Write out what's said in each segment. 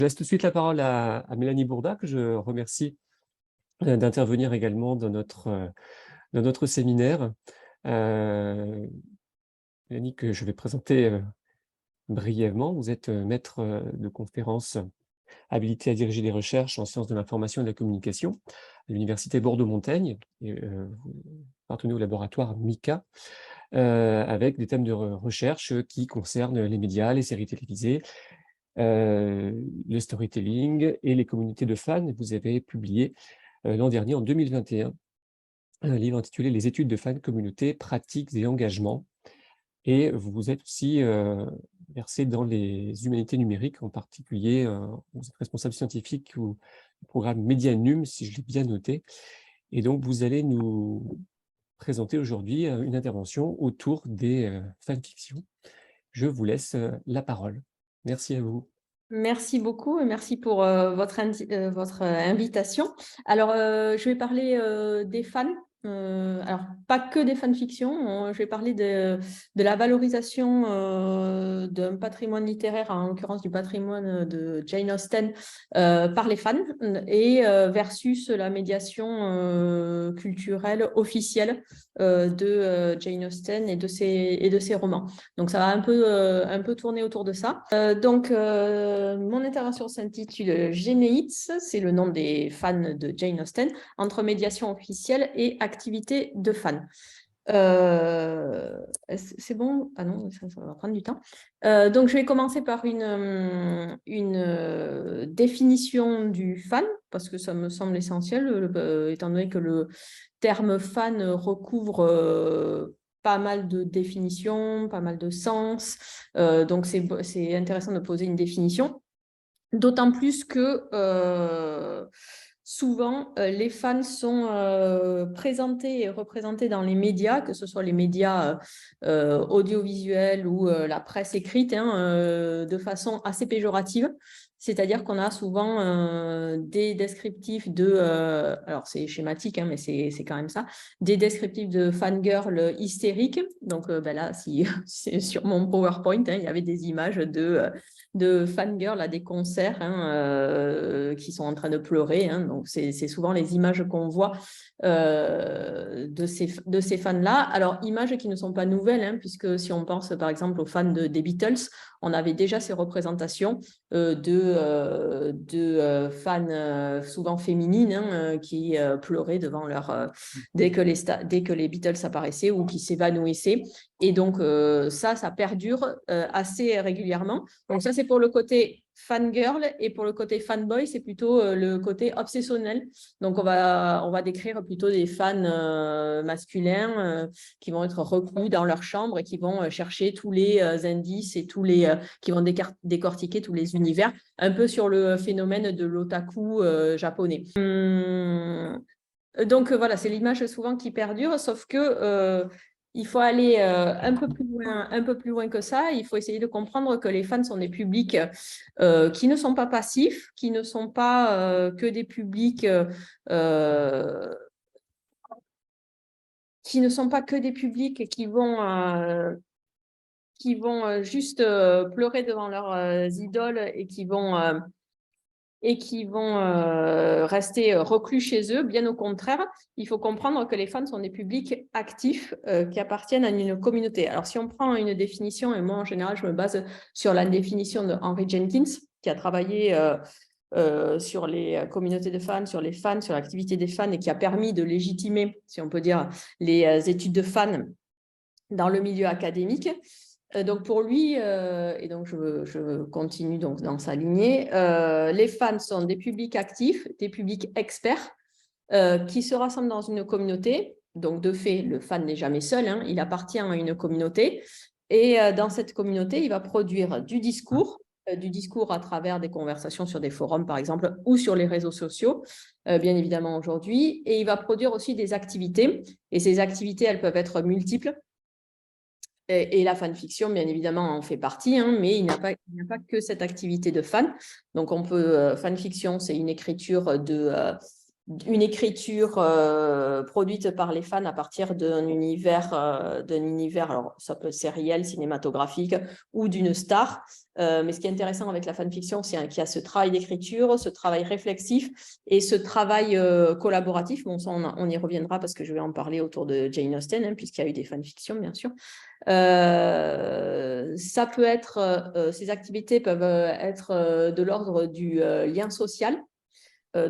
Je laisse tout de suite la parole à Mélanie Bourda, que je remercie d'intervenir également dans notre séminaire. Mélanie, que je vais présenter brièvement. Vous êtes maître de conférence habilité à diriger des recherches en sciences de l'information et de la communication à l'Université Bordeaux-Montaigne. Vous appartenez au laboratoire MICA, avec des thèmes de recherche qui concernent les médias, les séries télévisées, le storytelling et les communautés de fans. Vous avez publié l'an dernier, en 2021, un livre intitulé « Les études de fans, communautés, pratiques et engagements ». Et vous vous êtes aussi versé dans les humanités numériques, en particulier, vous êtes responsable scientifique du programme Medianum, si je l'ai bien noté. Et donc, vous allez nous présenter aujourd'hui une intervention autour des fanfictions. Je vous laisse la parole. Merci à vous. Merci beaucoup et merci pour votre invitation. Alors, je vais parler des fans. Alors, pas que des fanfictions, je vais parler de la valorisation d'un patrimoine littéraire, en l'occurrence du patrimoine de Jane Austen, par les fans, et versus la médiation culturelle officielle de Jane Austen et de ses romans. Donc, ça va un peu tourner autour de ça. Mon intervention s'intitule Généites, c'est le nom des fans de Jane Austen, entre médiation officielle et activité de fans. C'est bon? Ah non, ça va prendre du temps. Donc, je vais commencer par une définition du fan, parce que ça me semble essentiel, étant donné que le terme fan recouvre pas mal de définitions, pas mal de sens. Donc, c'est intéressant de poser une définition. D'autant plus que souvent, les fans sont présentés et représentés dans les médias, que ce soit les médias audiovisuels ou la presse écrite, de façon assez péjorative. C'est-à-dire qu'on a souvent des descriptifs alors c'est schématique, mais c'est quand même ça, des descriptifs de fangirl hystériques. Donc là, si c'est sur mon PowerPoint, il y avait des images de fangirls à des concerts qui sont en train de pleurer. Donc, c'est souvent les images qu'on voit de ces fans-là. Alors, images qui ne sont pas nouvelles, puisque si on pense par exemple aux fans des Beatles, on avait déjà ces représentations de fans souvent féminines qui pleuraient devant dès que les Beatles apparaissaient ou qui s'évanouissaient. Et donc, ça perdure assez régulièrement. Donc, ça, c'est pour le côté fangirl, et pour le côté fanboy, c'est plutôt le côté obsessionnel. Donc, on va décrire plutôt des fans masculins qui vont être reclus dans leur chambre et qui vont chercher tous les indices et qui vont décortiquer tous les univers, un peu sur le phénomène de l'otaku japonais. Donc, voilà, c'est l'image souvent qui perdure, sauf que il faut aller un peu plus loin que ça. Il faut essayer de comprendre que les fans sont des publics qui ne sont pas passifs, qui ne sont pas que des publics qui vont juste pleurer devant leurs idoles et qui vont rester reclus chez eux. Bien au contraire, il faut comprendre que les fans sont des publics actifs qui appartiennent à une communauté. Alors, si on prend une définition, et moi, en général, je me base sur la définition de Henry Jenkins, qui a travaillé sur les communautés de fans, sur l'activité des fans, et qui a permis de légitimer, si on peut dire, les études de fans dans le milieu académique. Donc pour lui, et donc je continue donc dans sa lignée, les fans sont des publics actifs, des publics experts qui se rassemblent dans une communauté. Donc de fait, le fan n'est jamais seul, il appartient à une communauté. Et dans cette communauté, il va produire du discours à travers des conversations sur des forums, par exemple, ou sur les réseaux sociaux, bien évidemment aujourd'hui. Et il va produire aussi des activités. Et ces activités, elles peuvent être multiples. Et la fanfiction, bien évidemment, en fait partie, mais il n'y a pas que cette activité de fan. Donc, fanfiction, c'est une écriture une écriture produite par les fans à partir d'un univers, alors ça peut être sériel, cinématographique ou d'une star. Mais ce qui est intéressant avec la fanfiction, c'est qu'il y a ce travail d'écriture, ce travail réflexif et ce travail collaboratif. Bon, ça, on y reviendra parce que je vais en parler autour de Jane Austen, hein, puisqu'il y a eu des fanfictions, bien sûr. Ça peut être, ces activités peuvent être de l'ordre du lien social.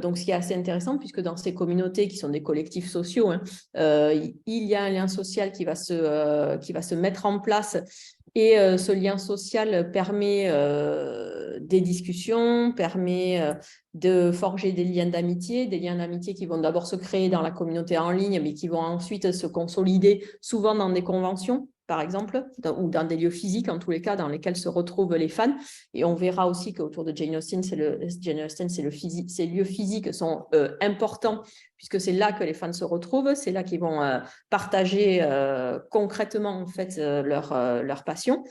Donc, ce qui est assez intéressant, puisque dans ces communautés qui sont des collectifs sociaux, hein, il y a un lien social qui va se mettre en place. Et ce lien social permet des discussions, permet de forger des liens d'amitié qui vont d'abord se créer dans la communauté en ligne, mais qui vont ensuite se consolider souvent dans des conventions, par exemple, ou dans des lieux physiques, en tous les cas, dans lesquels se retrouvent les fans. Et on verra aussi qu'autour de Jane Austen, ces lieux physiques sont importants, puisque c'est là que les fans se retrouvent, c'est là qu'ils vont partager concrètement en fait, leur passion.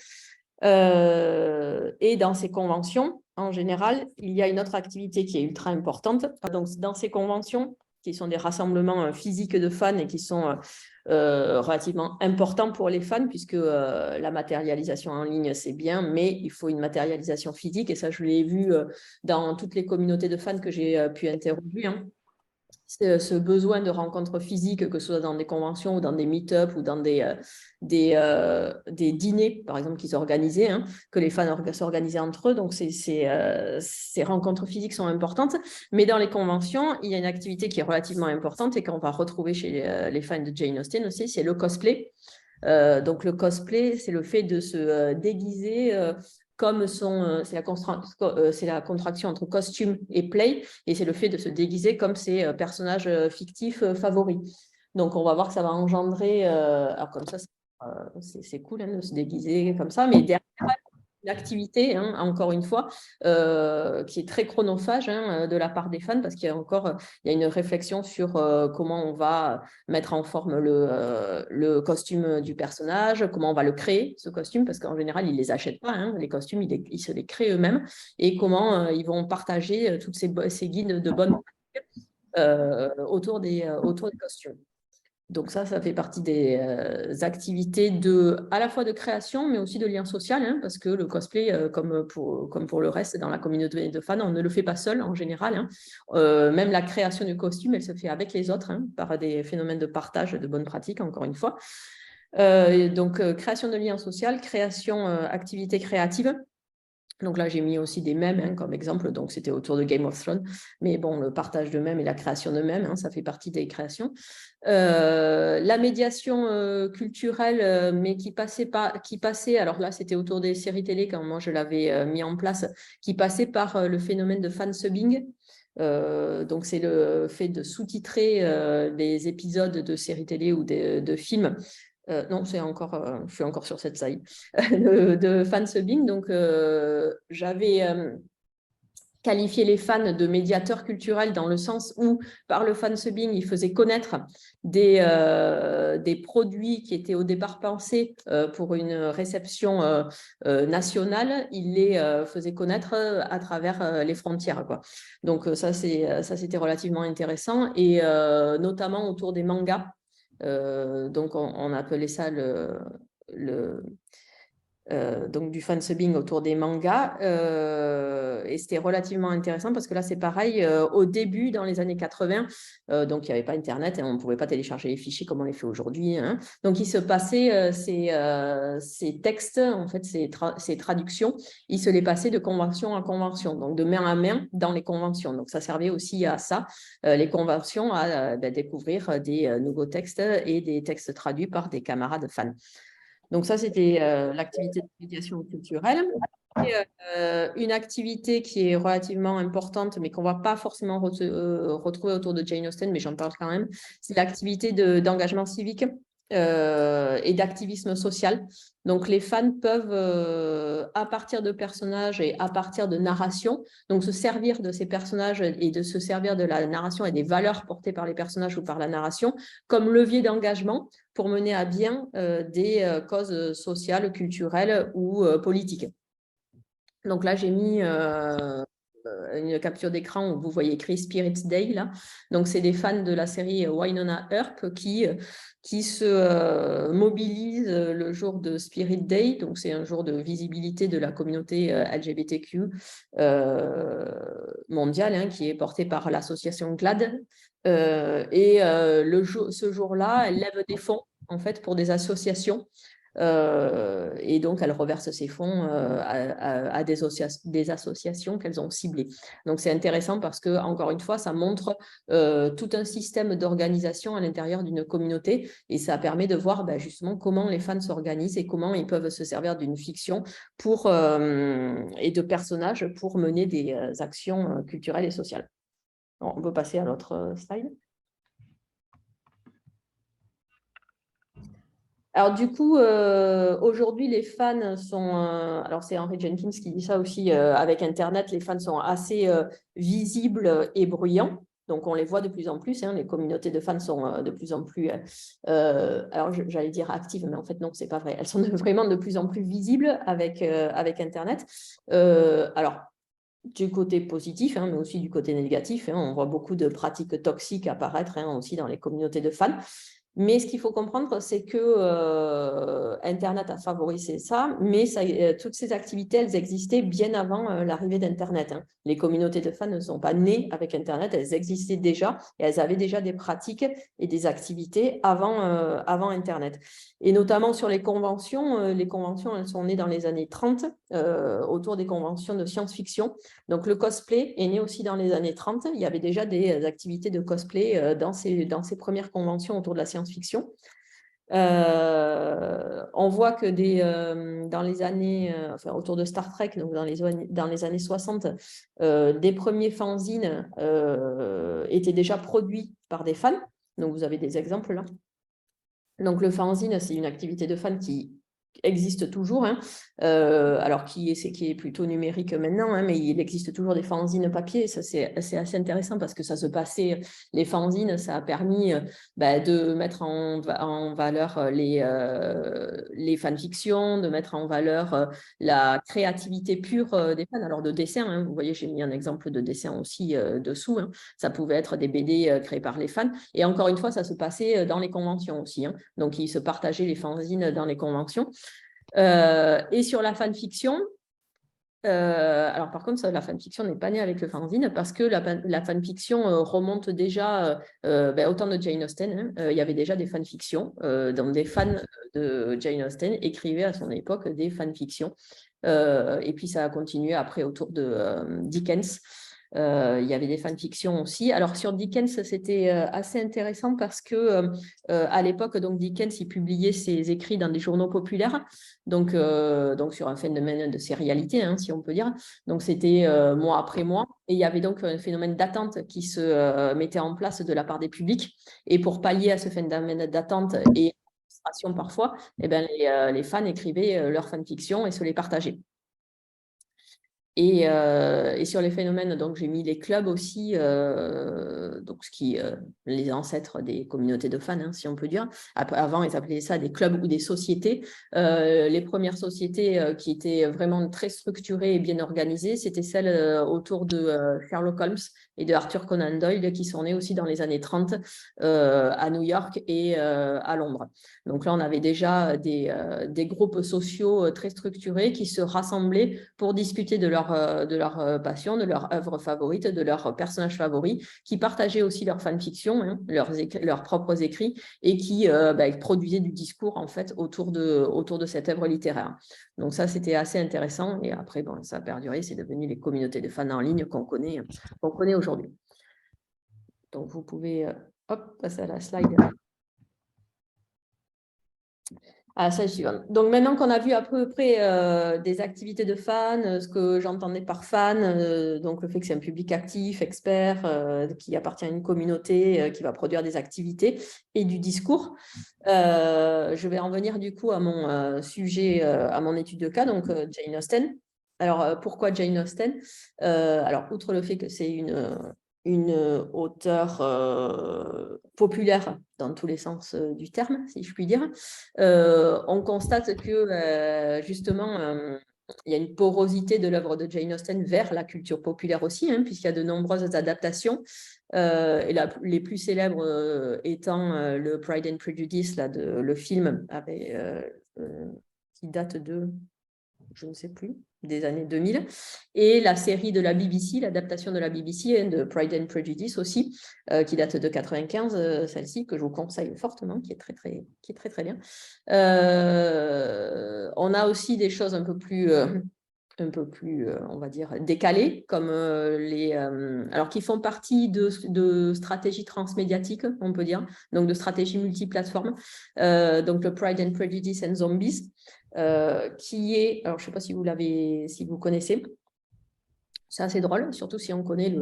Et dans ces conventions, en général, il y a une autre activité qui est ultra importante. Donc, dans ces conventions, qui sont des rassemblements physiques de fans et qui sont relativement importants pour les fans, puisque la matérialisation en ligne, c'est bien, mais il faut une matérialisation physique. Et ça, je l'ai vu dans toutes les communautés de fans que j'ai pu interroger. Hein. Ce besoin de rencontres physiques, que ce soit dans des conventions ou dans des meet-up ou dans des dîners, par exemple, qui s'organisaient, hein, que les fans s'organisaient entre eux. Donc, ces rencontres physiques sont importantes. Mais dans les conventions, il y a une activité qui est relativement importante et qu'on va retrouver chez les fans de Jane Austen aussi, c'est le cosplay. Donc, le cosplay, c'est le fait de se déguiser comme c'est la contraction entre costume et play, et c'est le fait de se déguiser comme ses personnages fictifs favoris. Donc, on va voir que ça va engendrer, alors comme ça, c'est cool hein, de se déguiser comme ça, mais derrière, une activité, hein, encore une fois, qui est très chronophage hein, de la part des fans, parce qu'il y a une réflexion sur comment on va mettre en forme le costume du personnage, comment on va le créer, ce costume, parce qu'en général, ils ne les achètent pas, hein, les costumes, ils se les créent eux-mêmes, et comment ils vont partager toutes ces guides de bonnes pratiques autour des costumes. Donc ça fait partie des activités à la fois de création, mais aussi de lien social, hein, parce que le cosplay, comme pour le reste dans la communauté de fans, on ne le fait pas seul en général. Hein. Même la création du costume, elle se fait avec les autres, hein, par des phénomènes de partage de bonnes pratiques, encore une fois. Donc, création de lien social, création, activité créative. Donc là, j'ai mis aussi des mèmes hein, comme exemple. Donc, c'était autour de Game of Thrones. Mais bon, le partage de mèmes et la création de mèmes, hein, ça fait partie des créations. La médiation culturelle, mais qui passait, alors là, c'était autour des séries télé quand moi je l'avais mis en place, qui passait par le phénomène de fansubbing. Donc, c'est le fait de sous-titrer les épisodes de séries télé ou de films. Non, je suis encore sur cette site de fansubbing. Donc, j'avais qualifié les fans de médiateurs culturels dans le sens où, par le fansubbing, ils faisaient connaître des produits qui étaient au départ pensés pour une réception nationale. Ils les faisaient connaître à travers les frontières, quoi. Donc, ça, c'était relativement intéressant. Et notamment autour des mangas. Donc, on appelait ça donc du fansubbing autour des mangas. Et c'était relativement intéressant parce que là, c'est pareil. Au début, dans les années 80, donc il n'y avait pas Internet et on ne pouvait pas télécharger les fichiers comme on les fait aujourd'hui. Hein. Donc, il se passait ces textes, en fait, ces traductions, il se les passait de convention en convention, donc de main à main dans les conventions. Donc, ça servait aussi à ça, les conventions, à découvrir des nouveaux textes et des textes traduits par des camarades fans. Donc ça, c'était l'activité de médiation culturelle. Et, une activité qui est relativement importante, mais qu'on ne va pas forcément retrouver autour de Jane Austen, mais j'en parle quand même, c'est l'activité d'engagement civique et d'activisme social. Donc, les fans peuvent, à partir de personnages et à partir de narrations, donc se servir de ces personnages et de se servir de la narration et des valeurs portées par les personnages ou par la narration comme levier d'engagement pour mener à bien des causes sociales, culturelles ou politiques. Donc là, j'ai mis une capture d'écran où vous voyez écrit Spirit Day là. Donc c'est des fans de la série Wynonna Earp qui se mobilisent le jour de Spirit Day. Donc c'est un jour de visibilité de la communauté LGBTQ mondiale, hein, qui est portée par l'association GLAAD. Ce jour-là, elle lève des fonds en fait pour des associations. Et donc, elle reverse ces fonds à des associations qu'elles ont ciblées. Donc, c'est intéressant parce que, encore une fois, ça montre tout un système d'organisation à l'intérieur d'une communauté et ça permet de voir justement comment les fans s'organisent et comment ils peuvent se servir d'une fiction et de personnages pour mener des actions culturelles et sociales. Alors, on peut passer à l'autre slide. Alors du coup, aujourd'hui, les fans sont... alors c'est Henry Jenkins qui dit ça aussi, avec Internet, les fans sont assez visibles et bruyants. Donc on les voit de plus en plus, hein, les communautés de fans sont de plus en plus... alors j'allais dire actives, mais en fait non, c'est pas vrai. Elles sont vraiment de plus en plus visibles avec Internet. Alors, du côté positif, hein, mais aussi du côté négatif, hein, on voit beaucoup de pratiques toxiques apparaître, hein, aussi dans les communautés de fans. Mais ce qu'il faut comprendre, c'est que Internet a favorisé ça, mais toutes ces activités, elles existaient bien avant l'arrivée d'Internet, hein. Les communautés de fans ne sont pas nées avec Internet, elles existaient déjà et elles avaient déjà des pratiques et des activités avant Internet. Et notamment sur les conventions, elles sont nées dans les années 30, autour des conventions de science-fiction. Donc, le cosplay est né aussi dans les années 30. Il y avait déjà des activités de cosplay dans ces premières conventions autour de la science-fiction. On voit que dans les années, autour de Star Trek, donc dans les années 60, des premiers fanzines étaient déjà produits par des fans. Donc, vous avez des exemples là. Donc, le fanzine, c'est une activité de fans qui existe toujours, hein. Alors qui est plutôt numérique maintenant, hein, mais il existe toujours des fanzines papier. Ça, c'est assez intéressant parce que ça se passait, les fanzines, ça a permis de mettre en valeur les fanfictions, de mettre en valeur la créativité pure des fans. Alors de dessin, hein, vous voyez, j'ai mis un exemple de dessin aussi dessous, hein. Ça pouvait être des BD créés par les fans. Et encore une fois, ça se passait dans les conventions aussi, hein. Donc, ils se partageaient les fanzines dans les conventions. Et sur la fanfiction, alors par contre, la fanfiction n'est pas née avec le fanzine parce que la fanfiction remonte déjà au temps de Jane Austen, hein. Il y avait déjà des fanfictions, dont des fans de Jane Austen écrivaient à son époque des fanfictions. Et puis ça a continué après autour de Dickens. Il y avait des fanfictions aussi. Alors sur Dickens, c'était assez intéressant parce que à l'époque, donc Dickens, il publiait ses écrits dans des journaux populaires, donc sur un phénomène de sérialité, hein, si on peut dire. Donc c'était mois après mois, et il y avait donc un phénomène d'attente qui se mettait en place de la part des publics. Et pour pallier à ce phénomène d'attente et parfois, eh ben, les fans écrivaient leurs fanfictions et se les partageaient. Et sur les phénomènes, donc j'ai mis les clubs aussi, donc les ancêtres des communautés de fans, hein, si on peut dire. Avant, ils appelaient ça des clubs ou des sociétés. Les premières sociétés qui étaient vraiment très structurées et bien organisées, c'était celles autour de Sherlock Holmes et de Arthur Conan Doyle, qui sont nées aussi dans les années 30 à New York et à Londres. Donc là, on avait déjà des groupes sociaux très structurés qui se rassemblaient pour discuter de leur passion, de leur œuvre favorite, de leurs personnages favoris, qui partageaient aussi leur fanfiction, hein, leurs propres écrits, et qui produisaient du discours en fait autour de cette œuvre littéraire. Donc ça, c'était assez intéressant. Et après, bon, ça a perduré, c'est devenu les communautés de fans en ligne qu'on connaît aujourd'hui. Donc vous pouvez passer à la slide. Ah, ça, donc maintenant qu'on a vu à peu près des activités de fans, ce que j'entendais par fan, donc le fait que c'est un public actif, expert, qui appartient à une communauté, qui va produire des activités et du discours, je vais en venir du coup à mon sujet, à mon étude de cas, donc Jane Austen. Alors pourquoi Jane Austen? Alors outre le fait que c'est une auteure populaire dans tous les sens du terme, si je puis dire. On constate que justement, il y a une porosité de l'œuvre de Jane Austen vers la culture populaire aussi, hein, puisqu'il y a de nombreuses adaptations. Et les plus célèbres étant le Pride and Prejudice, là, le film qui date de, je ne sais plus, des années 2000, et la série de la BBC, l'adaptation de la BBC, de Pride and Prejudice aussi, qui date de 95, celle-ci, que je vous conseille fortement, qui est très, très bien. On a aussi des choses un peu plus, on va dire, décalées, comme alors qui font partie de stratégies transmédiatiques, on peut dire, donc de stratégies multiplateformes, donc le Pride and Prejudice and Zombies, qui est, alors je ne sais pas si vous connaissez, c'est assez drôle, surtout si on connaît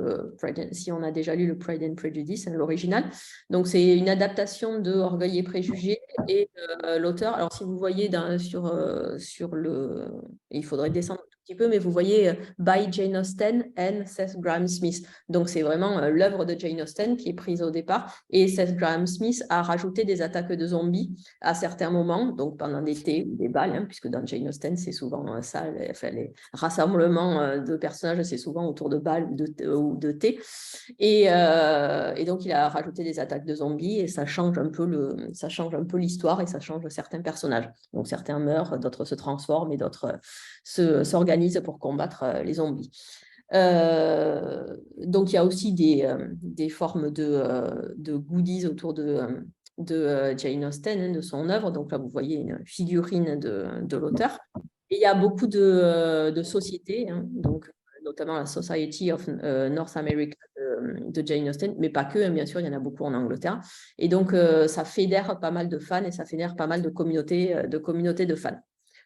si on a déjà lu le Pride and Prejudice, l'original. Donc, c'est une adaptation de Orgueil et Préjugés et l'auteur, alors si vous voyez sur le... Il faudrait descendre un tout petit peu, mais vous voyez By Jane Austen and Seth Grahame-Smith. Donc, c'est vraiment l'œuvre de Jane Austen qui est prise au départ et Seth Grahame-Smith a rajouté des attaques de zombies à certains moments, donc pendant des thés ou des balles, hein, puisque dans Jane Austen, c'est souvent ça, les rassemblements de personnages, c'est souvent autour de balles ou de thé. Et donc, il a rajouté des attaques de zombies et ça change un peu l'histoire et ça change certains personnages. Donc, certains meurent, d'autres se transforment et d'autres s'organisent pour combattre les zombies. Donc, il y a aussi des formes de goodies autour de Jane Austen, hein, de son œuvre. Donc là, vous voyez une figurine de l'auteur. Et il y a beaucoup de sociétés, hein, donc notamment la Society of North America de Jane Austen, mais pas que, hein, bien sûr, il y en a beaucoup en Angleterre. Et donc, ça fédère pas mal de fans et ça fédère pas mal de communautés de fans.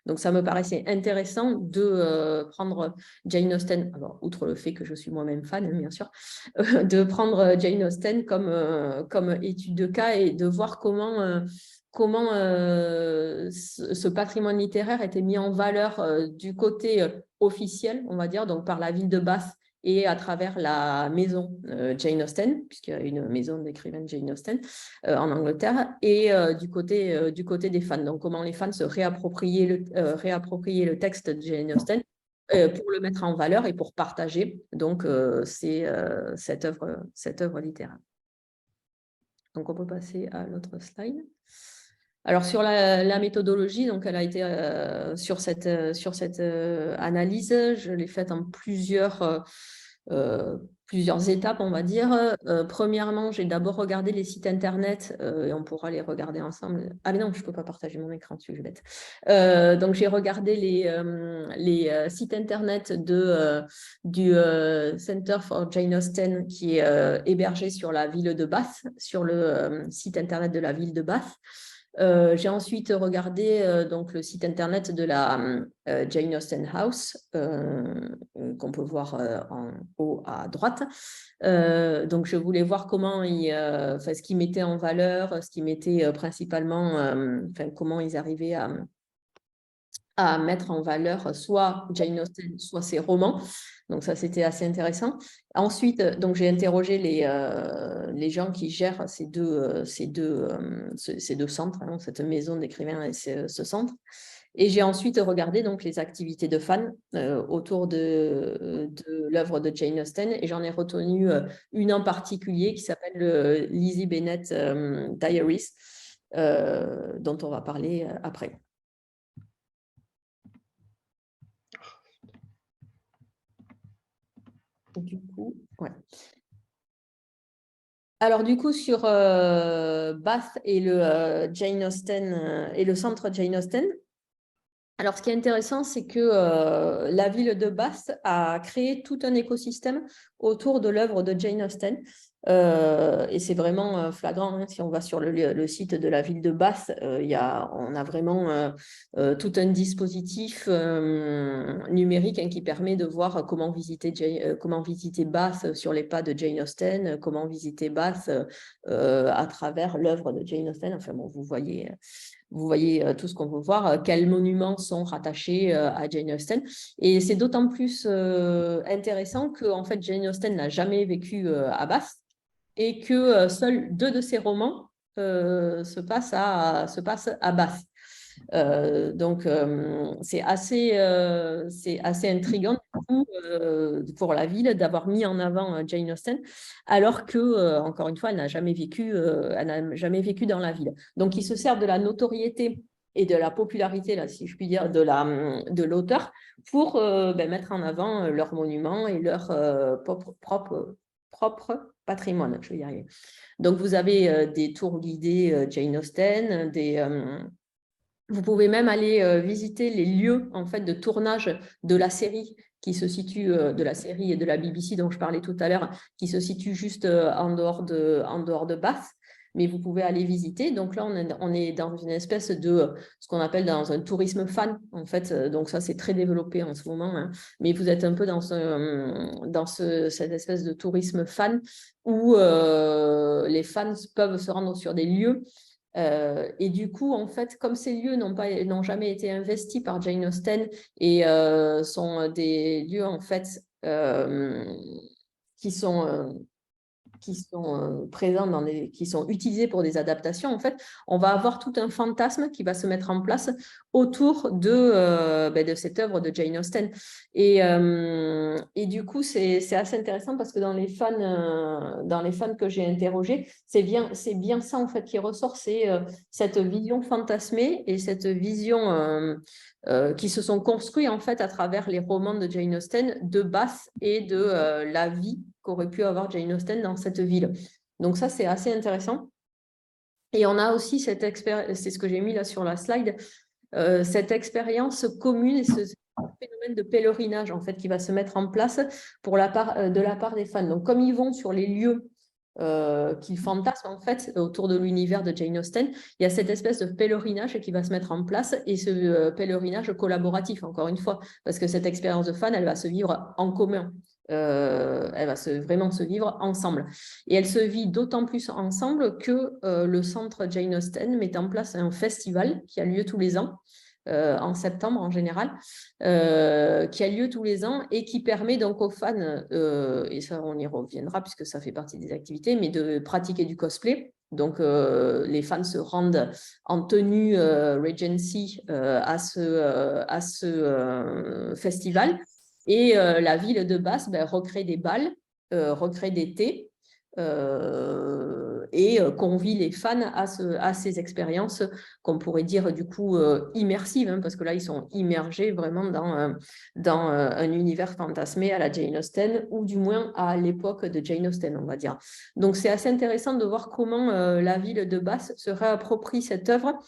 Donc, ça me paraissait intéressant de prendre Jane Austen, alors, outre le fait que je suis moi-même fan, hein, bien sûr, de prendre Jane Austen comme étude de cas et de voir comment ce patrimoine littéraire était mis en valeur du côté officiel, on va dire, donc par la ville de Bath et à travers la maison Jane Austen, puisqu'il y a une maison d'écrivaine Jane Austen en Angleterre, et du côté des fans. Donc, comment les fans se réappropriaient le texte de Jane Austen pour le mettre en valeur et pour partager donc, cette œuvre littéraire. Donc, on peut passer à l'autre slide. Alors, sur la méthodologie, donc elle a été sur cette analyse, je l'ai faite en plusieurs étapes, on va dire. Premièrement, j'ai d'abord regardé les sites internet et on pourra les regarder ensemble. Ah mais non, je ne peux pas partager mon écran, je suis bête. Donc, j'ai regardé les sites internet du Center for Jane Austen qui est hébergé sur la ville de Bath, sur le site internet de la ville de Bath. J'ai ensuite regardé donc le site internet de la Jane Austen House, qu'on peut voir en haut à droite. Donc, je voulais voir ce qu'ils mettaient en valeur, ce qu'ils mettaient principalement, comment ils arrivaient à mettre en valeur soit Jane Austen, soit ses romans. Donc, ça, c'était assez intéressant. Ensuite, donc, j'ai interrogé les gens qui gèrent ces deux centres, hein, cette maison d'écrivains et ce centre. Et j'ai ensuite regardé donc, les activités de fans autour de l'œuvre de Jane Austen. Et j'en ai retenu une en particulier qui s'appelle Lizzie Bennet Diaries, dont on va parler après. Du coup, ouais. Alors, du coup, sur Bath et le Jane Austen et le centre Jane Austen, alors, ce qui est intéressant, c'est que la ville de Bath a créé tout un écosystème autour de l'œuvre de Jane Austen. Et c'est vraiment flagrant, hein, si on va sur le site de la ville de Bath, on a vraiment tout un dispositif numérique, hein, qui permet de voir comment visiter Bath sur les pas de Jane Austen, comment visiter Bath à travers l'œuvre de Jane Austen. Enfin bon, vous voyez tout ce qu'on veut voir, quels monuments sont rattachés à Jane Austen. Et c'est d'autant plus intéressant que en fait, Jane Austen n'a jamais vécu à Bath et que seuls 2 de ses romans se passent à Bath. Donc, c'est assez intriguant du coup, pour la ville d'avoir mis en avant Jane Austen, alors que, encore une fois, elle n'a jamais vécu dans la ville. Donc, ils se servent de la notoriété et de la popularité, là, si je puis dire, de l'auteur pour mettre en avant leurs monuments et leur propre patrimoine. Je vais y arriver. Donc, vous avez des tours guidées Jane Austen, vous pouvez même aller visiter les lieux en fait, de tournage de la série qui se situe, de la série et de la BBC dont je parlais tout à l'heure, qui se situe juste en dehors de Bath. Mais vous pouvez aller visiter. Donc là, on est dans une espèce de ce qu'on appelle dans un tourisme fan, en fait. Donc ça, c'est très développé en ce moment. Hein. Mais vous êtes un peu dans cette espèce de tourisme fan où les fans peuvent se rendre sur des lieux. Et du coup, en fait, comme ces lieux n'ont jamais été investis par Jane Austen et sont des lieux, en fait, qui sont présents qui sont utilisés pour des adaptations, en fait, on va avoir tout un fantasme qui va se mettre en place autour de cette œuvre de Jane Austen. Et du coup, c'est assez intéressant parce que dans les fans que j'ai interrogés, c'est bien ça, en fait, qui ressort, c'est cette vision fantasmée et cette vision qui se sont construits, en fait, à travers les romans de Jane Austen, de Bath et de la vie qu'aurait pu avoir Jane Austen dans cette ville. Donc ça, c'est assez intéressant. Et on a aussi cette expérience, c'est ce que j'ai mis là sur la slide, cette expérience commune et ce phénomène de pèlerinage en fait qui va se mettre en place de la part des fans. Donc comme ils vont sur les lieux qu'ils fantasment en fait autour de l'univers de Jane Austen, il y a cette espèce de pèlerinage qui va se mettre en place et ce pèlerinage collaboratif encore une fois, parce que cette expérience de fan, elle va se vivre en commun. Elle va vraiment se vivre ensemble. Et elle se vit d'autant plus ensemble que le centre Jane Austen met en place un festival qui a lieu tous les ans, en septembre en général, qui a lieu tous les ans et qui permet donc aux fans, et ça on y reviendra puisque ça fait partie des activités, mais de pratiquer du cosplay. Donc, les fans se rendent en tenue Regency à ce festival. Et la ville de Bath recrée des bals, recrée des thés et convie les fans à ces expériences qu'on pourrait dire du coup immersives, hein, parce que là, ils sont immergés vraiment dans un univers fantasmé à la Jane Austen, ou du moins à l'époque de Jane Austen, on va dire. Donc, c'est assez intéressant de voir comment la ville de Bath se réapproprie cette œuvre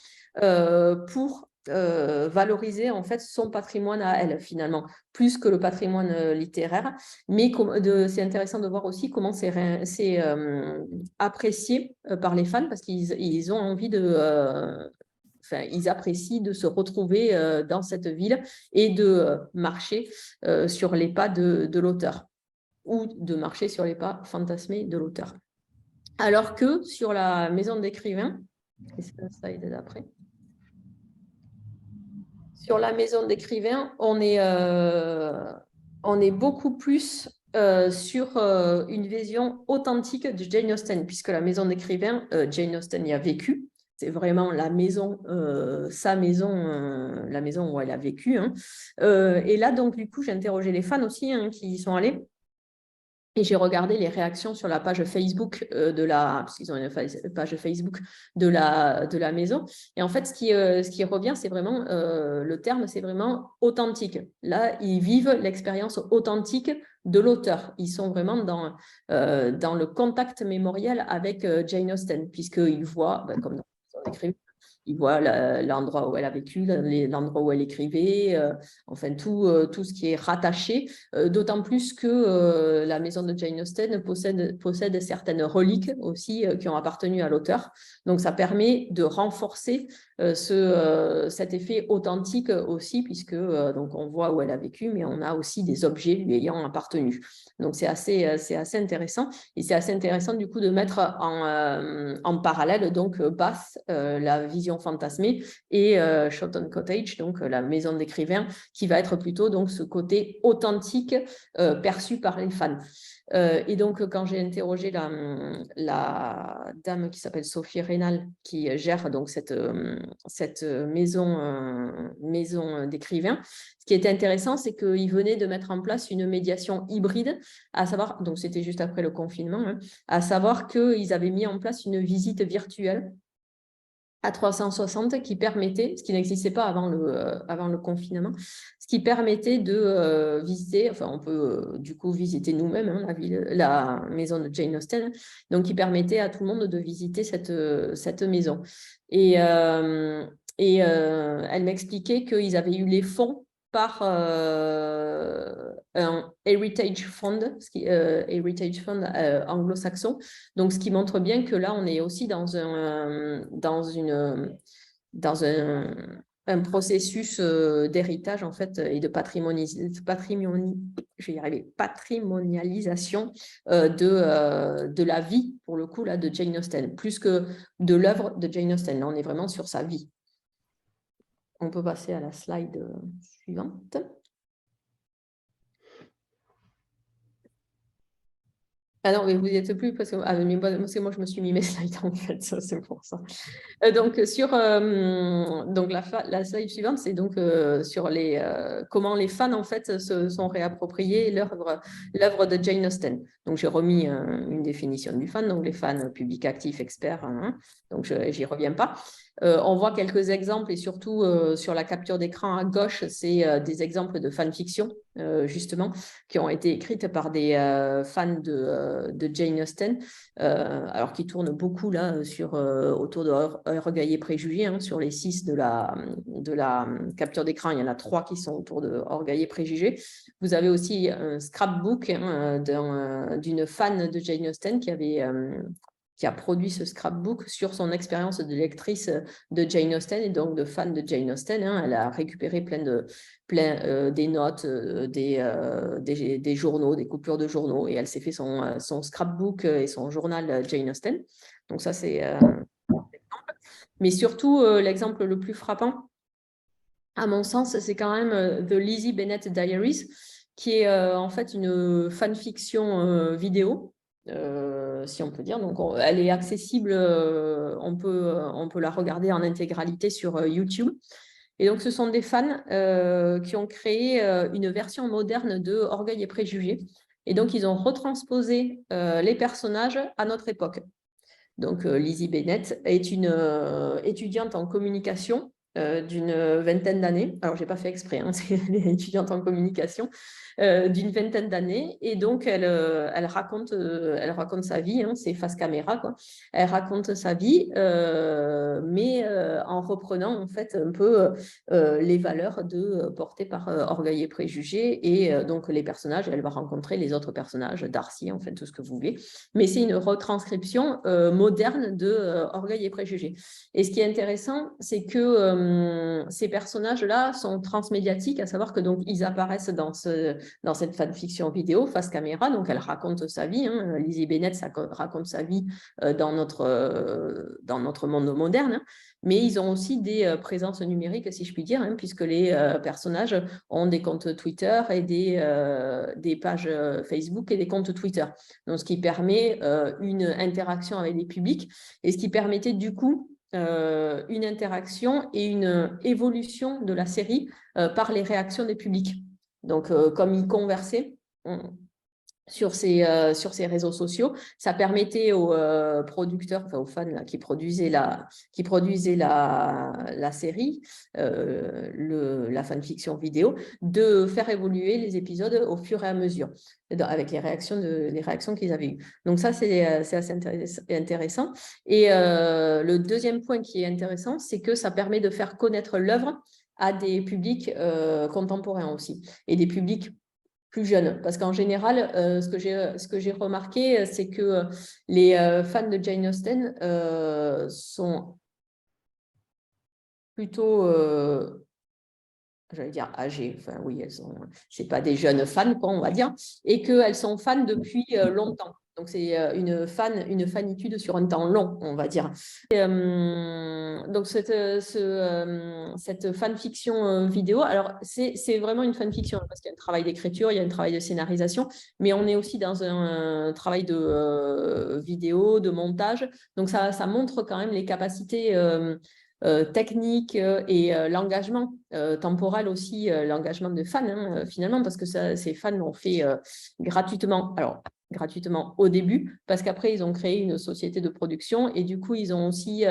pour valoriser en fait son patrimoine à elle finalement, plus que le patrimoine littéraire, mais c'est intéressant de voir aussi comment c'est apprécié par les fans parce qu'ils ont envie ils apprécient de se retrouver dans cette ville et de marcher sur les pas de l'auteur ou de marcher sur les pas fantasmés de l'auteur. Alors que sur la maison d'écrivain, et c'est la slide d'après, sur la maison d'écrivain, on est beaucoup plus sur une vision authentique de Jane Austen, puisque la maison d'écrivain, Jane Austen y a vécu. C'est vraiment la maison, sa maison, la maison où elle a vécu. Hein. Et là, donc, du coup, j'ai interrogé les fans aussi hein, qui y sont allés. Et j'ai regardé les réactions sur la page Facebook parce qu'ils ont une page Facebook de la maison. Et en fait, ce qui revient, c'est vraiment, le terme, c'est vraiment authentique. Là, ils vivent l'expérience authentique de l'auteur. Ils sont vraiment dans le contact mémoriel avec Jane Austen, puisqu'ils voient, comme dans son écrivain, il voit l'endroit où elle a vécu, l'endroit où elle écrivait, enfin tout ce qui est rattaché, d'autant plus que la maison de Jane Austen possède certaines reliques aussi qui ont appartenu à l'auteur. Donc ça permet de renforcer cet effet authentique aussi, puisque donc on voit où elle a vécu, mais on a aussi des objets lui ayant appartenu. Donc c'est assez intéressant. Et c'est assez intéressant du coup de mettre en parallèle donc Bath, la vision maison fantasmée, et Chawton Cottage, donc la maison d'écrivain, qui va être plutôt donc, ce côté authentique perçu par les fans. Et donc, quand j'ai interrogé la dame qui s'appelle Sophie Rénal, qui gère donc cette maison d'écrivain, ce qui était intéressant, c'est qu'ils venaient de mettre en place une médiation hybride, à savoir, donc c'était juste après le confinement, hein, à savoir qu'ils avaient mis en place une visite virtuelle à 360 qui permettait, ce qui n'existait pas avant le confinement, ce qui permettait de visiter, enfin on peut du coup visiter nous-mêmes hein, la maison de Jane Austen, donc qui permettait à tout le monde de visiter cette maison. Et elle m'expliquait qu'ils avaient eu les fonds par un Heritage Fund, Heritage Fund anglo-saxon. Donc, ce qui montre bien que là, on est aussi dans un processus d'héritage en fait et de patrimonialisation de la vie pour le coup là de Jane Austen, plus que de l'œuvre de Jane Austen. Là, on est vraiment sur sa vie. On peut passer à la slide suivante. Ah non, mais vous n'y êtes plus parce que moi, je me suis mis mes slides en fait, c'est pour ça. Donc, sur donc la slide suivante, c'est donc sur comment les fans en fait se sont réappropriés l'œuvre de Jane Austen. Donc, j'ai remis une définition du fan, donc les fans publics actifs, experts, hein, donc j'y reviens pas. On voit quelques exemples et surtout sur la capture d'écran à gauche, c'est des exemples de fanfiction, justement, qui ont été écrites par des fans de Jane Austen, alors qui tournent beaucoup là autour de Orgueil et Préjugés, hein, sur les 6 de la capture d'écran, il y en a 3 qui sont autour de Orgueil et Préjugés. Vous avez aussi un scrapbook hein, d'une fan de Jane Austen qui a produit ce scrapbook sur son expérience de lectrice de Jane Austen et donc de fan de Jane Austen. Hein. Elle a récupéré des notes, des journaux, des coupures de journaux et elle s'est fait son scrapbook et son journal Jane Austen. Donc ça, c'est mais surtout, l'exemple le plus frappant, à mon sens, c'est quand même The Lizzie Bennet Diaries, qui est en fait une fanfiction vidéo, si on peut dire. Donc, elle est accessible, on peut la regarder en intégralité sur YouTube. Et donc, ce sont des fans qui ont créé une version moderne de Orgueil et Préjugés. Et donc, ils ont retransposé les personnages à notre époque. Donc, Lizzie Bennet est une étudiante en communication d'une vingtaine d'années. Alors, je n'ai pas fait exprès, hein, c'est une étudiante en communication d'une vingtaine d'années. Et donc, elle raconte sa vie, hein, c'est face caméra, quoi. Elle raconte sa vie, mais en reprenant en fait un peu les valeurs portées par Orgueil et Préjugés. Et donc, les personnages, elle va rencontrer les autres personnages, Darcy, en fait, tout ce que vous voulez. Mais c'est une retranscription moderne de Orgueil et Préjugés. Et ce qui est intéressant, c'est que ces personnages-là sont transmédiatiques, à savoir que donc ils apparaissent dans cette fanfiction vidéo face caméra, donc elle raconte sa vie. Hein. Lizzie Bennet raconte sa vie dans notre monde moderne, hein. Mais ils ont aussi des présences numériques, si je puis dire, hein, puisque les personnages ont des comptes Twitter et des pages Facebook et des comptes Twitter. Donc, ce qui permet une interaction avec les publics et ce qui permettait du coup une interaction et une évolution de la série par les réactions des publics. Donc, comme ils conversaient sur ces réseaux sociaux, ça permettait aux producteurs, enfin aux fans là, qui produisaient la série, la fanfiction vidéo, de faire évoluer les épisodes au fur et à mesure, avec les réactions qu'ils avaient eues. Donc ça, c'est assez intéressant. Et le deuxième point qui est intéressant, c'est que ça permet de faire connaître l'œuvre à des publics contemporains aussi, et des publics plus jeunes. Parce qu'en général, ce que j'ai remarqué, c'est que les fans de Jane Austen sont plutôt j'allais dire âgées, enfin oui, c'est pas des jeunes fans, quoi, on va dire, et qu'elles sont fans depuis longtemps. Donc, c'est une fanitude sur un temps long, on va dire. Donc, cette fanfiction vidéo, alors, c'est vraiment une fanfiction parce qu'il y a un travail d'écriture, il y a un travail de scénarisation, mais on est aussi dans un travail de vidéo, de montage. Donc, ça montre quand même les capacités technique et l'engagement temporel aussi, l'engagement de fans finalement, parce que ces fans l'ont fait gratuitement. Alors, gratuitement au début, parce qu'après, ils ont créé une société de production et du coup, ils ont aussi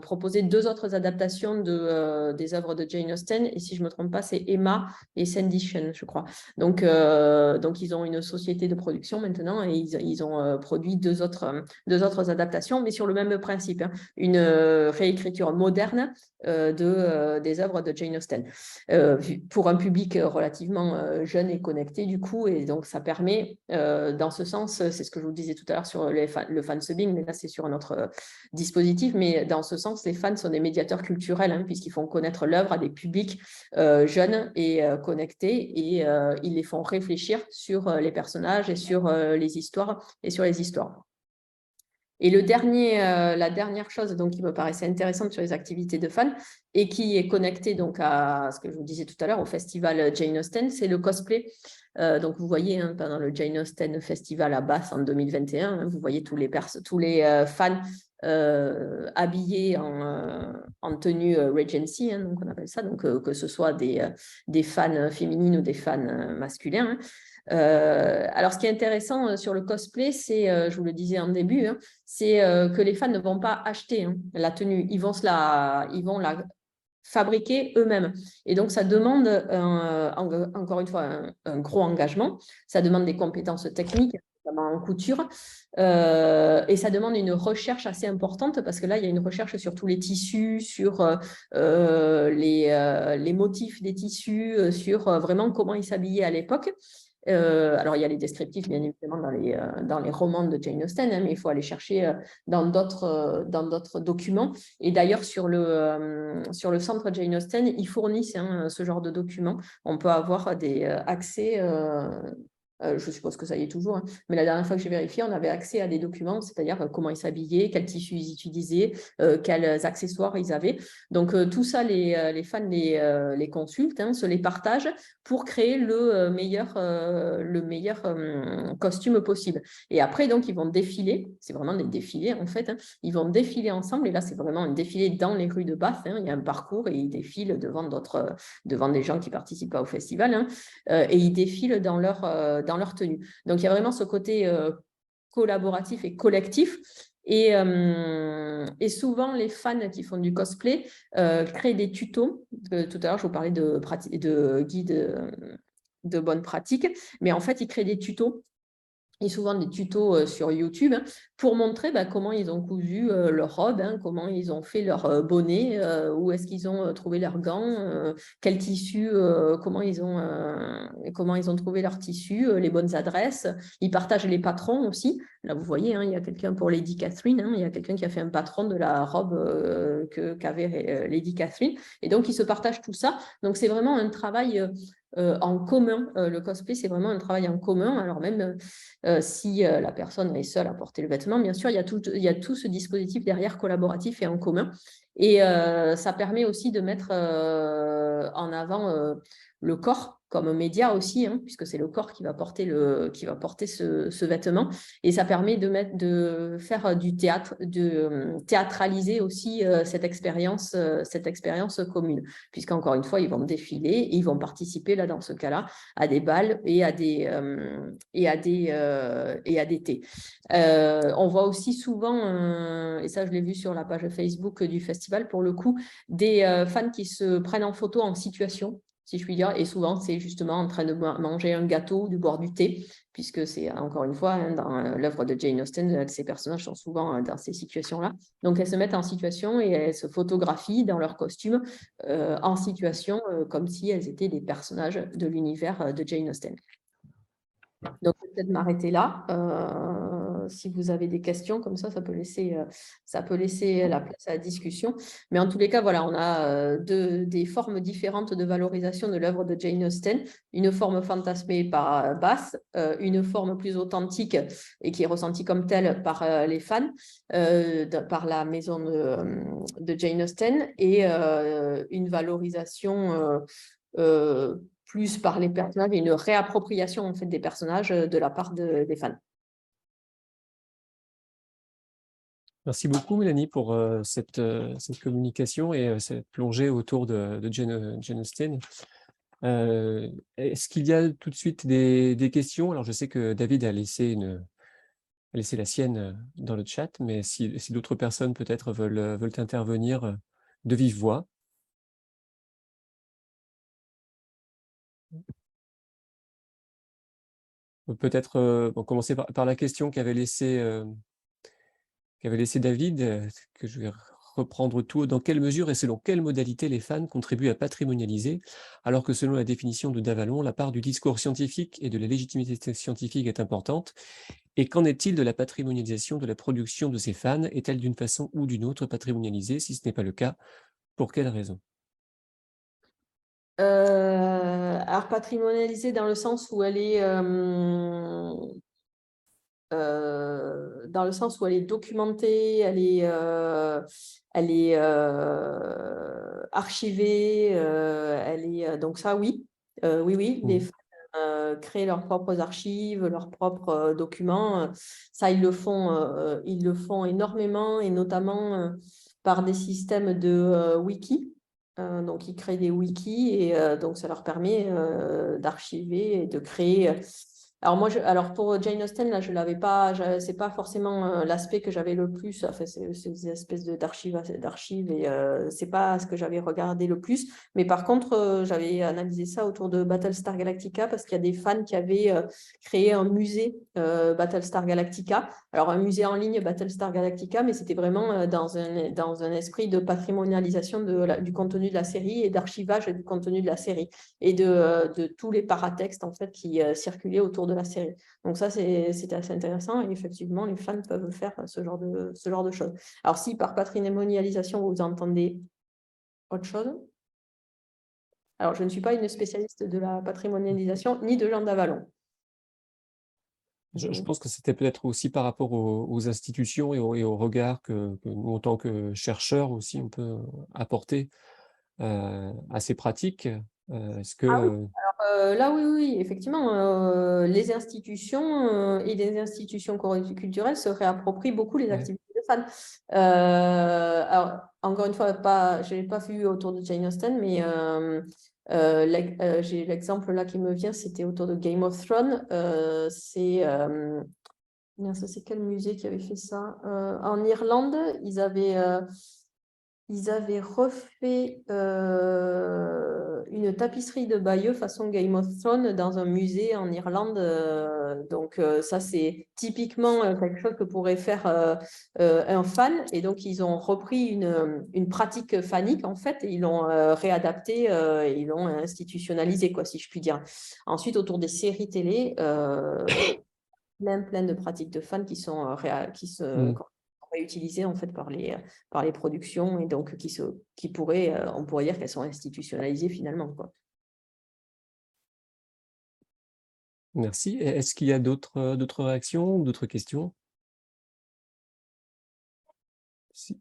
proposé 2 autres adaptations des œuvres de Jane Austen. Et si je ne me trompe pas, c'est Emma et Sandition, je crois. Donc, ils ont une société de production maintenant et ils ont produit 2 autres adaptations, mais sur le même principe, hein, une réécriture moderne des œuvres de Jane Austen pour un public relativement jeune et connecté du coup, et donc ça permet dans ce sens, c'est ce que je vous disais tout à l'heure sur le fansubbing, mais là c'est sur un autre dispositif, mais dans ce sens les fans sont des médiateurs culturels hein, puisqu'ils font connaître l'œuvre à des publics jeunes et connectés et ils les font réfléchir sur les personnages et sur les histoires et sur les histoires. Et la dernière chose donc, qui me paraissait intéressante sur les activités de fans et qui est connectée donc, à ce que je vous disais tout à l'heure, au festival Jane Austen, c'est le cosplay. Donc, vous voyez, hein, pendant le Jane Austen Festival à Bath en 2021, hein, vous voyez tous les fans habillés en tenue Regency, hein, donc on appelle ça, donc, que ce soit des fans féminines ou des fans masculins. Hein. Alors, ce qui est intéressant sur le cosplay, c'est, je vous le disais en début, hein, c'est que les fans ne vont pas acheter hein, la tenue, ils vont la fabriquer eux-mêmes. Et donc, ça demande, encore une fois, un gros engagement, ça demande des compétences techniques, notamment en couture, et ça demande une recherche assez importante parce que là, il y a une recherche sur tous les tissus, sur les motifs des tissus, sur vraiment comment ils s'habillaient à l'époque. Alors, il y a les descriptifs, bien évidemment, dans les romans de Jane Austen, hein, mais il faut aller chercher dans d'autres documents. Et d'ailleurs, sur le centre Jane Austen, ils fournissent hein, ce genre de documents. On peut avoir des accès. Je suppose que ça y est toujours, hein. Mais la dernière fois que j'ai vérifié, on avait accès à des documents, c'est-à-dire comment ils s'habillaient, quels tissus ils utilisaient, quels accessoires ils avaient. Donc, tout ça, les fans les consultent, hein, se les partagent pour créer le meilleur costume possible. Et après, donc, ils vont défiler, c'est vraiment des défilés en fait, hein. Ils vont défiler ensemble, et là, c'est vraiment un défilé dans les rues de Bath, hein. Il y a un parcours et ils défilent devant des gens qui participent pas au festival, hein, et ils défilent dans leur tenue. Donc, il y a vraiment ce côté collaboratif et collectif. Et souvent, les fans qui font du cosplay créent des tutos. Tout à l'heure, je vous parlais de guides de bonnes pratiques, mais en fait, ils créent des tutos. Et souvent des tutos sur YouTube hein, pour montrer comment ils ont cousu leur robe, hein, comment ils ont fait leur bonnet, où est-ce qu'ils ont trouvé leurs gants, quel tissu, comment ils ont trouvé leur tissu, les bonnes adresses. Ils partagent les patrons aussi. Là, vous voyez, hein, il y a quelqu'un pour Lady Catherine, hein, il y a quelqu'un qui a fait un patron de la robe qu'avait Lady Catherine. Et donc, ils se partagent tout ça. Donc, c'est vraiment un travail en commun. Le cosplay, c'est vraiment un travail en commun. Alors même si la personne est seule à porter le vêtement, bien sûr, il y a tout ce dispositif derrière collaboratif et en commun. Et ça permet aussi de mettre en avant le corps comme média aussi, hein, puisque c'est le corps qui va porter ce vêtement. Et ça permet de faire du théâtre, de théâtraliser aussi cette expérience commune. Puisqu'encore une fois, ils vont défiler et ils vont participer, là, dans ce cas-là, à des balles et à des thés. On voit aussi souvent, et ça, je l'ai vu sur la page Facebook du festival, pour le coup, des fans qui se prennent en photo en situation, si je puis dire, et souvent c'est justement en train de manger un gâteau, de boire du thé, puisque c'est encore une fois hein, dans l'œuvre de Jane Austen, ces personnages sont souvent dans ces situations-là. Donc elles se mettent en situation et elles se photographient dans leur costume en situation comme si elles étaient des personnages de l'univers de Jane Austen. Donc, je vais peut-être m'arrêter là. si vous avez des questions, comme ça peut laisser la place à la discussion. Mais en tous les cas, voilà, on a des formes différentes de valorisation de l'œuvre de Jane Austen. Une forme fantasmée par Bath, une forme plus authentique et qui est ressentie comme telle par les fans, par la maison de Jane Austen, et une valorisation plus par les personnages et une réappropriation en fait des personnages de la part des fans. Merci beaucoup, Mélanie, pour cette communication et cette plongée autour de Jane Austen. Est-ce qu'il y a tout de suite des questions? Alors, je sais que David a laissé la sienne dans le chat, mais si d'autres personnes peut-être veulent intervenir de vive voix. Peut-être commencer par la question qu'avait laissée David, que je vais reprendre tout. Dans quelle mesure et selon quelles modalités les fans contribuent à patrimonialiser, alors que selon la définition de Davalon, la part du discours scientifique et de la légitimité scientifique est importante? Et qu'en est-il de la patrimonialisation de la production de ces fans? Est-elle d'une façon ou d'une autre patrimonialisée? Si ce n'est pas le cas, pour quelles raisons? Alors patrimonialisée dans le sens où elle est documentée, elle est archivée, donc ça oui, oui, les fans créent leurs propres archives, leurs propres documents, ça ils le font énormément, et notamment par des systèmes de wiki. Donc ils créent des wikis, et donc ça leur permet d'archiver et de créer. Alors pour Jane Austen, là, je l'avais pas, c'est pas forcément l'aspect que j'avais le plus. Enfin, c'est des espèces d'archives, et c'est pas ce que j'avais regardé le plus. Mais par contre, j'avais analysé ça autour de Battlestar Galactica, parce qu'il y a des fans qui avaient créé un musée Battlestar Galactica. Alors un musée en ligne Battlestar Galactica, mais c'était vraiment dans un esprit de patrimonialisation du contenu de la série et d'archivage du contenu de la série, et de tous les paratextes en fait qui circulaient autour de la série. Donc ça, c'était assez intéressant, et effectivement, les fans peuvent faire ce genre de choses. Alors si par patrimonialisation, vous entendez autre chose, alors je ne suis pas une spécialiste de la patrimonialisation ni de Jean d'Avalon. Je pense que c'était peut-être aussi par rapport aux institutions et au regard que nous, en tant que chercheurs aussi, on peut apporter à ces pratiques. Est-ce que... Ah oui. Là, oui, effectivement, les institutions et les institutions culturelles se réapproprient beaucoup les Ouais. activités de fans. Alors, encore une fois, je n'ai pas vu autour de Jane Austen, mais j'ai l'exemple là qui me vient, c'était autour de Game of Thrones. C'est quel musée qui avait fait ça? En Irlande, ils avaient refait une tapisserie de Bayeux façon Game of Thrones dans un musée en Irlande. Donc ça, c'est typiquement quelque chose que pourrait faire un fan. Et donc, ils ont repris une pratique fanique, en fait, et ils l'ont réadapté, et ils l'ont institutionnalisé, quoi, si je puis dire. Ensuite, autour des séries télé, plein de pratiques de fans qui sont réutilisées en fait par les productions, et donc on pourrait dire qu'elles sont institutionnalisées finalement, quoi. Merci. Est-ce qu'il y a d'autres réactions ou d'autres questions? Si.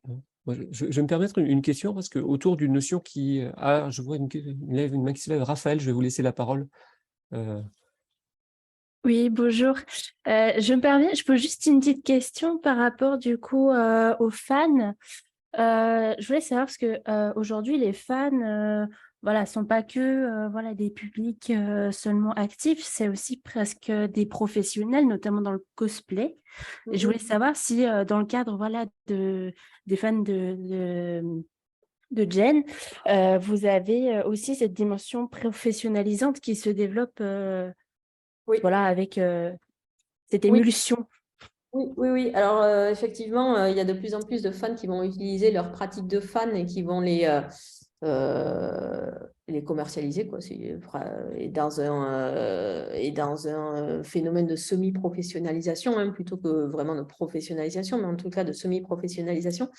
Non. Moi, je vais me permettre une question, parce que autour d'une notion qui... je vois une main qui se lève. Raphaël, je vais vous laisser la parole. Oui, bonjour. Je me permets, je pose juste une petite question par rapport du coup aux fans. Je voulais savoir, parce que aujourd'hui les fans, voilà, sont pas que voilà, des publics seulement actifs, c'est aussi presque des professionnels, notamment dans le cosplay. Et je voulais savoir si dans le cadre voilà, des fans de Jen, vous avez aussi cette dimension professionnalisante qui se développe Oui. voilà, avec cette Oui. émulsion. Oui. Alors, effectivement, il y a de plus en plus de fans qui vont utiliser leurs pratiques de fans et qui vont les commercialiser, quoi. Et dans un phénomène de semi-professionnalisation, hein, plutôt que vraiment de professionnalisation, mais en tout cas de semi-professionnalisation.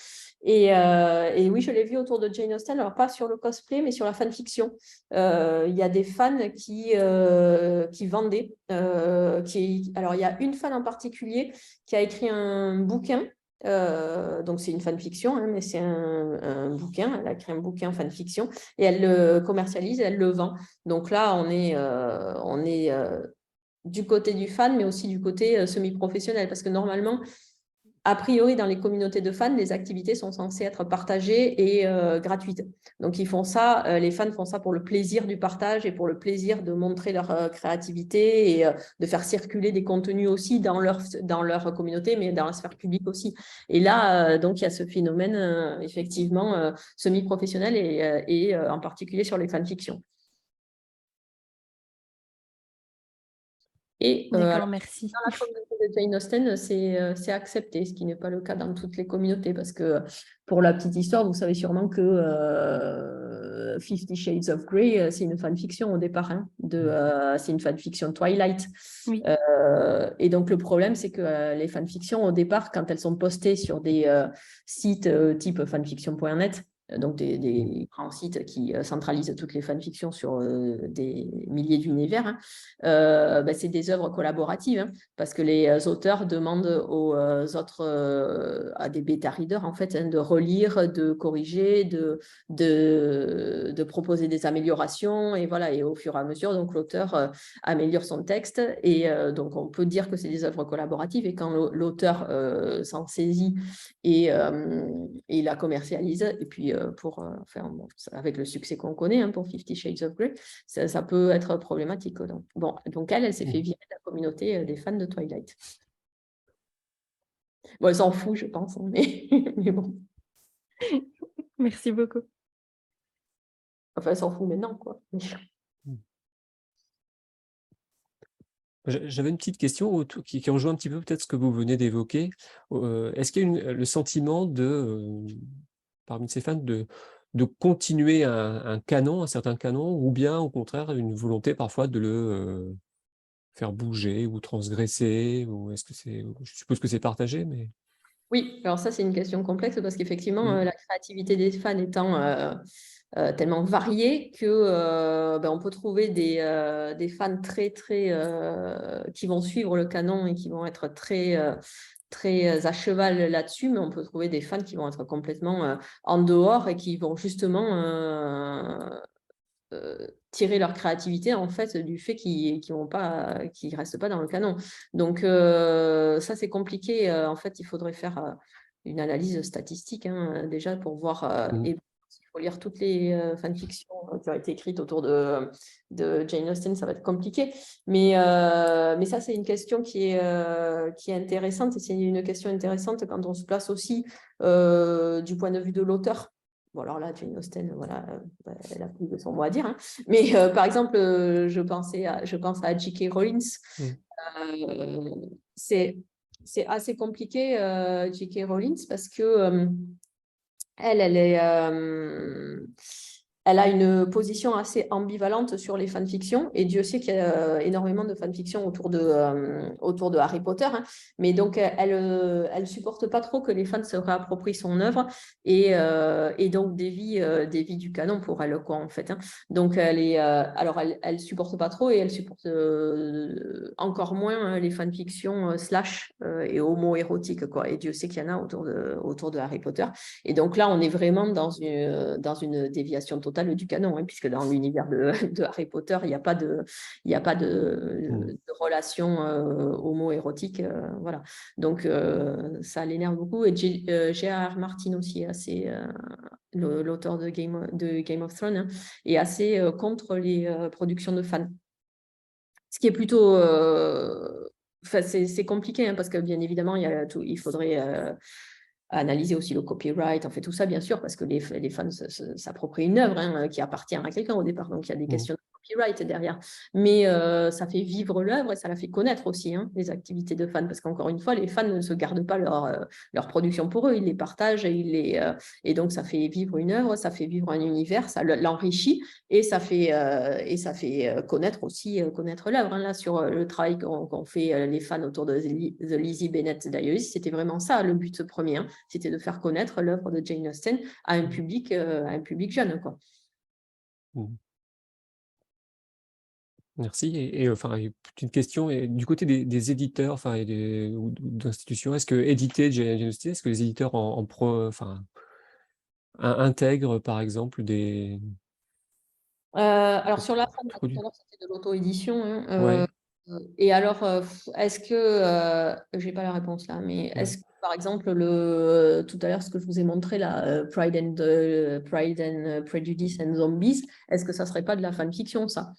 Et oui, je l'ai vu autour de Jane Austen, alors pas sur le cosplay, mais sur la fanfiction. Il y a des fans qui vendaient. Alors, il y a une fan en particulier qui a écrit un bouquin. Donc c'est une fanfiction, hein, mais c'est un bouquin. Elle a écrit un bouquin fanfiction et elle le commercialise, elle le vend. Donc là, on est du côté du fan, mais aussi du côté semi-professionnel, parce que normalement, a priori, dans les communautés de fans, les activités sont censées être partagées et gratuites. Donc, ils font ça, les fans font ça pour le plaisir du partage et pour le plaisir de montrer leur créativité et de faire circuler des contenus aussi dans leur communauté, mais dans la sphère publique aussi. Et là, donc, il y a ce phénomène, effectivement, semi-professionnel et en particulier sur les fanfictions. Et D'accord, merci. dans la communauté de Jane Austen, c'est accepté, ce qui n'est pas le cas dans toutes les communautés, parce que pour la petite histoire, vous savez sûrement que 50 Shades of Grey, c'est une fanfiction au départ, hein, c'est une fanfiction Twilight. Oui. Et donc le problème, c'est que les fanfictions, au départ, quand elles sont postées sur des sites type fanfiction.net, donc des grands sites qui centralisent toutes les fanfictions sur des milliers d'univers, hein, c'est des œuvres collaboratives, hein, parce que les auteurs demandent aux autres, à des bêta-readers, en fait, hein, de relire, de corriger, de proposer des améliorations, et voilà, et au fur et à mesure, donc l'auteur améliore son texte, et donc on peut dire que c'est des œuvres collaboratives, et quand l'auteur s'en saisit et la commercialise, et puis avec le succès qu'on connaît, hein, pour 50 Shades of Grey, ça peut être problématique. Donc elle s'est fait virer de la communauté des fans de Twilight. Bon, elle s'en fout, je pense, hein, mais bon. Merci beaucoup. Enfin, elle s'en fout maintenant, quoi. J'avais une petite question qui rejoint un petit peu peut-être ce que vous venez d'évoquer. Est-ce qu'il y a le sentiment parmi ces fans de continuer un canon, un certain canon, ou bien au contraire une volonté parfois de le faire bouger ou transgresser, ou est-ce que je suppose que c'est partagé, mais... Oui, alors ça, c'est une question complexe parce qu'effectivement, la créativité des fans étant tellement variée que on peut trouver des fans très, très qui vont suivre le canon et qui vont être très, très à cheval là-dessus, mais on peut trouver des fans qui vont être complètement en dehors et qui vont justement tirer leur créativité en fait du fait qu'ils restent pas dans le canon. Donc ça c'est compliqué. En fait, il faudrait faire une analyse statistique, hein, déjà pour voir. Et il faut lire toutes les fanfictions qui ont été écrites autour de Jane Austen, ça va être compliqué. Mais ça c'est une question qui est intéressante, et c'est une question intéressante quand on se place aussi du point de vue de l'auteur. Bon, alors là, Jane Austen, voilà, elle a plus de son mot à dire, hein. Mais par exemple, je pense à J.K. Rowling. C'est assez compliqué, J.K. Rowling, parce que elle a une position assez ambivalente sur les fanfictions, et Dieu sait qu'il y a énormément de fanfictions autour de Harry Potter, hein. Mais donc elle supporte pas trop que les fans se réapproprient son œuvre et donc dévient du canon pour elle, quoi, en fait, hein. Donc elle supporte pas trop, et elle supporte encore moins les fanfictions slash et homo-érotiques, quoi. Et Dieu sait qu'il y en a autour de Harry Potter. Et donc là, on est vraiment dans une déviation totale du canon, hein, puisque dans l'univers de Harry Potter, il n'y a pas de relation homo-érotique. Voilà. Donc, ça l'énerve beaucoup. Et J.R.R. Martin aussi, l'auteur de Game of Thrones, hein, est assez contre les productions de fans. Ce qui est plutôt... c'est compliqué, hein, parce que bien évidemment, il faudrait... analyser aussi le copyright, on fait tout ça bien sûr, parce que les fans s'approprient une œuvre, hein, qui appartient à quelqu'un au départ, donc il y a des questions de copyright derrière. Mais ça fait vivre l'œuvre et ça la fait connaître aussi, hein, les activités de fans. Parce qu'encore une fois, les fans ne se gardent pas leur production pour eux, ils les partagent et donc ça fait vivre une œuvre, ça fait vivre un univers, ça l'enrichit et ça fait connaître aussi connaître l'œuvre. Hein. Là, sur le travail qu'ont fait les fans autour de The Lizzie Bennet Diaries, c'était vraiment ça le but premier, hein, c'était de faire connaître l'œuvre de Jane Austen à un public jeune, quoi. Merci. Et enfin, une question, et du côté des éditeurs enfin, ou d'institutions, est-ce que éditer Jane Austen, est-ce que les éditeurs intègrent par exemple des Alors sur la fin, produits? c'était de l'auto-édition. Hein, Ouais. et alors, est-ce que, j'ai pas la réponse là, mais est-ce que par exemple, tout à l'heure, ce que je vous ai montré là, Pride and Prejudice and Zombies, est-ce que ça serait pas de la fanfiction, ça?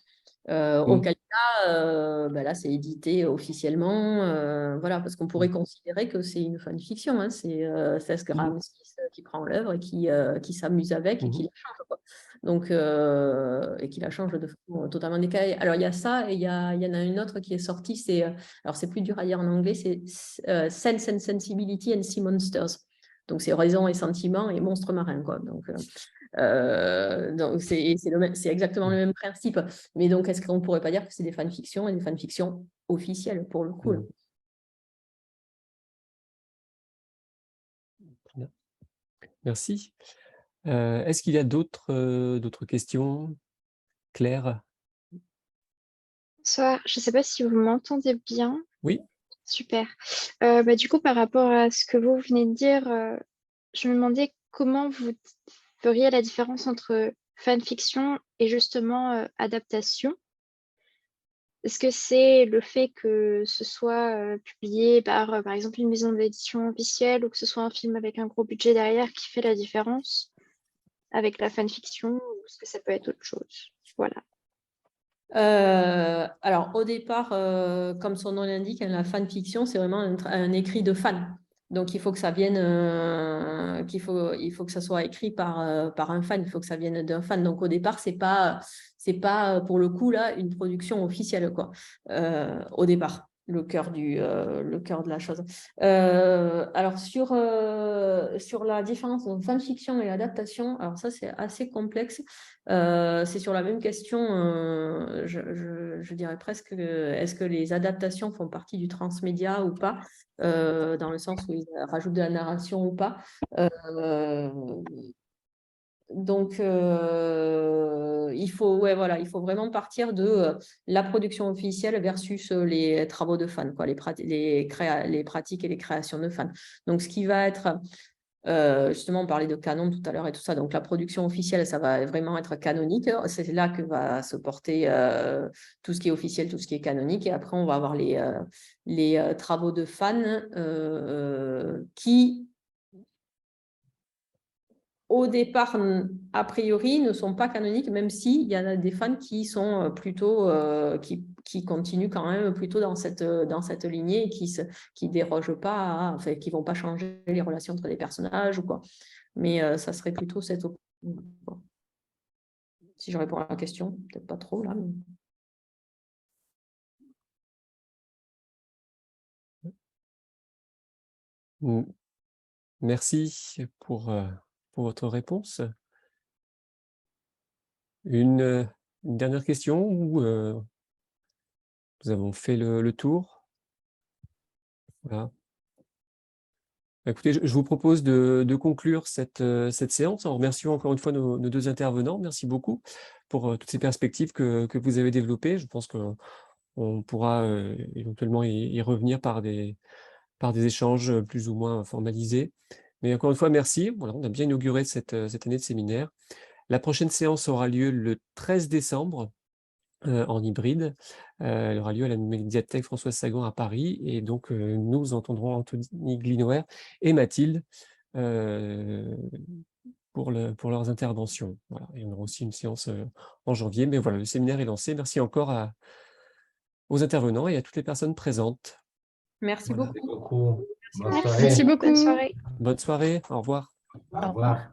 Auquel cas, là, c'est édité officiellement, voilà, parce qu'on pourrait considérer que c'est une fanfiction, hein, c'est Graham Smith qui prend l'œuvre et qui s'amuse avec et qui la change, quoi. Donc, et qui la change de façon totalement décalée. Alors, il y a ça, et il y en a une autre qui est sortie, alors c'est plus dur à dire en anglais, c'est Sense and Sensibility and Sea Monsters. Donc, c'est raison et sentiment et monstres marins, quoi. Donc c'est exactement le même principe. Mais donc, est-ce qu'on ne pourrait pas dire que c'est des fanfictions et des fanfictions officielles pour le coup? Merci. Est-ce qu'il y a d'autres questions? Claire? Bonsoir, je ne sais pas si vous m'entendez bien. Oui. Super. Du coup, par rapport à ce que vous venez de dire, je me demandais comment vous feriez la différence entre fanfiction et justement adaptation. Est-ce que c'est le fait que ce soit publié par exemple, une maison d'édition officielle ou que ce soit un film avec un gros budget derrière qui fait la différence avec la fanfiction, ou est-ce que ça peut être autre chose? Voilà. Alors, au départ, comme son nom l'indique, la fanfiction, c'est vraiment un écrit de fan. Donc, il faut que ça vienne, il faut que ça soit écrit par un fan, il faut que ça vienne d'un fan. Donc, au départ, c'est pas pour le coup là une production officielle, quoi. Au départ, le cœur de la chose. Alors, sur la différence entre fanfiction et adaptation, alors ça, c'est assez complexe. C'est sur la même question, je dirais presque, est-ce que les adaptations font partie du transmédia ou pas, dans le sens où ils rajoutent de la narration ou pas. Donc, il faut vraiment partir de la production officielle versus les travaux de fans, quoi, les pratiques et les créations de fans. Donc, ce qui va être... justement, on parlait de canon tout à l'heure et tout ça. Donc, la production officielle, ça va vraiment être canonique. C'est là que va se porter tout ce qui est officiel, tout ce qui est canonique. Et après, on va avoir les travaux de fans qui, au départ, a priori, ne sont pas canoniques, même s'il y en a des fans qui sont plutôt, qui continuent quand même plutôt dans cette lignée et qui dérogent pas, enfin, qui vont pas changer les relations entre les personnages ou quoi. Mais ça serait plutôt cette option. Si je réponds à la question, peut-être pas trop là. Merci pour votre réponse. Une dernière question ou nous avons fait le tour? Voilà. Écoutez, je vous propose de conclure cette séance en remerciant encore une fois nos deux intervenants. Merci beaucoup pour toutes ces perspectives que vous avez développées. Je pense qu'on pourra éventuellement y revenir par des échanges plus ou moins formalisés. Mais encore une fois, merci. Voilà, on a bien inauguré cette année de séminaire. La prochaine séance aura lieu le 13 décembre en hybride. Elle aura lieu à la médiathèque Françoise Sagan à Paris. Et donc, nous entendrons Anthony Glinoer et Mathilde pour leurs interventions. Voilà. Et on aura aussi une séance en janvier. Mais voilà, le séminaire est lancé. Merci encore aux intervenants et à toutes les personnes présentes. Merci Voilà. beaucoup. Bonne soirée. Merci beaucoup. Bonne soirée. Bonne soirée. Au revoir. Au revoir.